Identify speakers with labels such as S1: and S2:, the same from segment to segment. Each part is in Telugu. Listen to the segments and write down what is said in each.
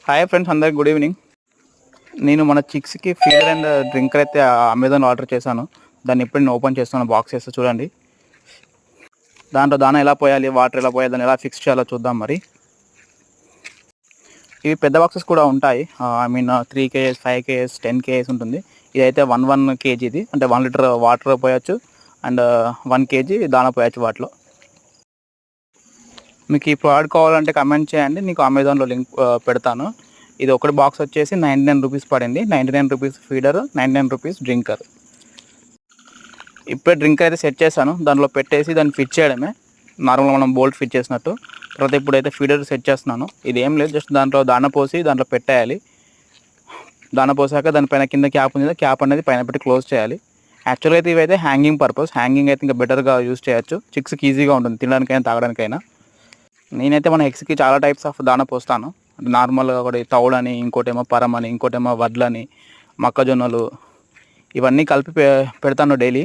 S1: హాయ్ ఫ్రెండ్స్, అందరికి గుడ్ ఈవినింగ్. నేను మన చిక్స్కి ఫీడర్ అండ్ డ్రింకర్ అయితే అమెజాన్ ఆర్డర్ చేశాను. దాన్ని ఇప్పుడు నేను ఓపెన్ చేస్తాను. బాక్స్ చేస్తే చూడండి. దాంట్లో దాన ఎలా పోయాలి, వాటర్ ఎలా పోయాలి, దాన్ని ఎలా ఫిక్స్ చేయాలో చూద్దాం. మరి ఇవి పెద్ద బాక్సెస్ కూడా ఉంటాయి. I mean 3 kgs, 5 kgs, 10 kgs ఉంటుంది. ఇదైతే 1 kg, అంటే 1 లీటర్ వాటర్ పోయచ్చు అండ్ 1 kg దాన పోయచ్చు వాటిలో. మీకు ఈ ప్రోడక్ట్ కావాలంటే కమెంట్ చేయండి, నీకు అమెజాన్లో లింక్ పెడతాను. ఇది ఒకటి బాక్స్ వచ్చేసి 99 రూపీస్ పడింది. 99 రూపీస్ ఫీడర్, 99 రూపీస్ డ్రింకర్. ఇప్పుడే డ్రింకర్ అయితే సెట్ చేశాను. దాంట్లో పెట్టేసి దాన్ని ఫిట్ చేయడమే, నార్మల్గా మనం బోల్ట్ ఫిట్ చేసినట్టు. తర్వాత ఇప్పుడైతే ఫీడర్ సెట్ చేస్తున్నాను. ఇది ఏం లేదు, జస్ట్ దాంట్లో దాన పోసి దాంట్లో పెట్టేయాలి. దాన పోసాక దానిపైన కింద క్యాప్ ఉంది, క్యాప్ అనేది పైన పెట్టి క్లోజ్ చేయాలి. యాక్చువల్గా అయితే ఇవైతే హ్యాంగింగ్ పర్పస్. హ్యాంగింగ్ అయితే ఇంకా బెటర్గా యూజ్ చేయొచ్చు. చిక్స్కి ఈజీగా ఉంటుంది, తినడానికైనా తాగడానికైనా. నేనైతే మన ఎగ్స్కి చాలా టైప్స్ ఆఫ్ దాన పోస్తాను. నార్మల్గా ఒకటి తౌడని, ఇంకోటేమో పరం అని, ఇంకోటేమో వడ్లని, మొక్కజొన్నలు, ఇవన్నీ కలిపి పెడతాను డైలీ.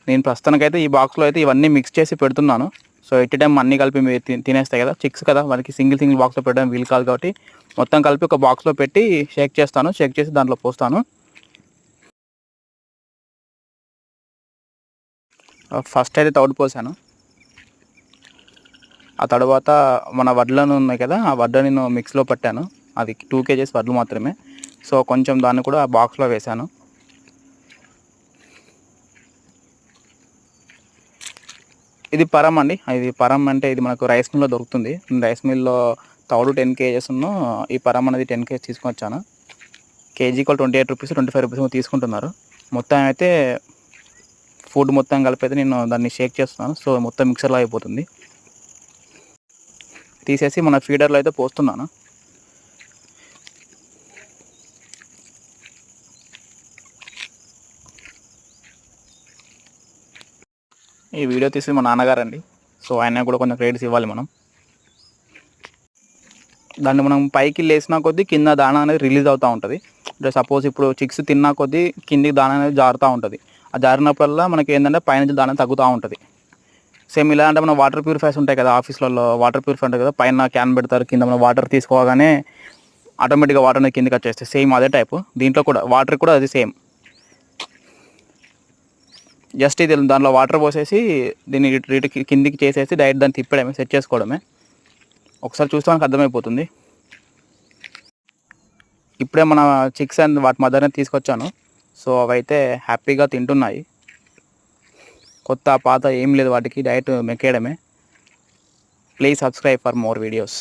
S1: నేను ప్రస్తుతానికైతే ఈ బాక్స్లో అయితే ఇవన్నీ మిక్స్ చేసి పెడుతున్నాను. సో ఎట్ టైం అన్నీ కలిపి తినేస్తాయి కదా, చిక్స్ కదా, వారికి సింగిల్ బాక్స్లో పెట్టడం వీలు కాదు కాబట్టి మొత్తం కలిపి ఒక బాక్స్లో పెట్టి షేక్ చేస్తాను. షేక్ చేసి దాంట్లో పోస్తాను. ఫస్ట్ అయితే తౌడు పోసాను. ఆ తర్వాత మన వడ్లను ఉన్నాయి కదా, ఆ వడ్ల నేను మిక్స్లో పెట్టాను. అది 2 kgs వడ్లు మాత్రమే. సో కొంచెం దాన్ని కూడా ఆ బాక్స్లో వేశాను. ఇది పరం అండి. ఇది పరం అంటే ఇది మనకు రైస్ మిల్లో దొరుకుతుంది. రైస్ మిల్లో తౌడు 10 kgs ఉన్ను ఈ పరం అనేది 10 kgs తీసుకొని వచ్చాను. కేజీకి 28 రూపీస్, 25 రూపీస్ తీసుకుంటున్నారు. మొత్తం అయితే ఫుడ్ మొత్తం కలిపి అయితే నేను దాన్ని షేక్ చేస్తున్నాను. సో మొత్తం మిక్సర్లో అయిపోతుంది. తీసేసి మన ఫీడర్లో అయితే పోస్తున్నాను. ఈ వీడియో తీసి మా నాన్నగారండి. సో ఆయన కూడా కొంచెం క్రెడిట్స్ ఇవ్వాలి మనం. దాన్ని మనం పైకి లేసినా కొద్దీ కింద దాణ అనేది రిలీజ్ అవుతూ ఉంటుంది. అంటే సపోజ్ ఇప్పుడు చిక్స్ తిన్నా కొద్దీ కిందికి దాణ అనేది జారుతూ ఉంటుంది. ఆ జారినప్పుడల్లా మనకి ఏంటంటే పైనుంచి దాణ తగ్గుతూ ఉంటుంది. సేమ్ ఇలా అంటే మన వాటర్ ప్యూరిఫైర్స్ ఉంటాయి కదా, ఆఫీస్లలో వాటర్ ప్యూరిఫై ఉంటుంది కదా, పైన క్యాన్ పెడతారు, కింద మన వాటర్ తీసుకోగానే ఆటోమేటిక్గా వాటర్ అనేది కిందకి వచ్చేస్తాయి. సేమ్ అదే టైపు దీంట్లో కూడా వాటర్ కూడా అది సేమ్. జస్ట్ ఇది దాంట్లో వాటర్ పోసేసి దీన్ని కిందికి చేసేసి డైరెక్ట్ దాన్ని తిప్పడమే, సెట్ చేసుకోవడమే. ఒకసారి చూస్తే మనకు అర్థమైపోతుంది. ఇప్పుడే మన చిక్స్ అండ్ వాటి మదర్ని తీసుకొచ్చాను. సో అవైతే హ్యాపీగా తింటున్నాయి. కొత్త పాత ఏం లేదు వాటికి, డైరెక్ట్ మెక్కేయడమే. Please subscribe for more videos.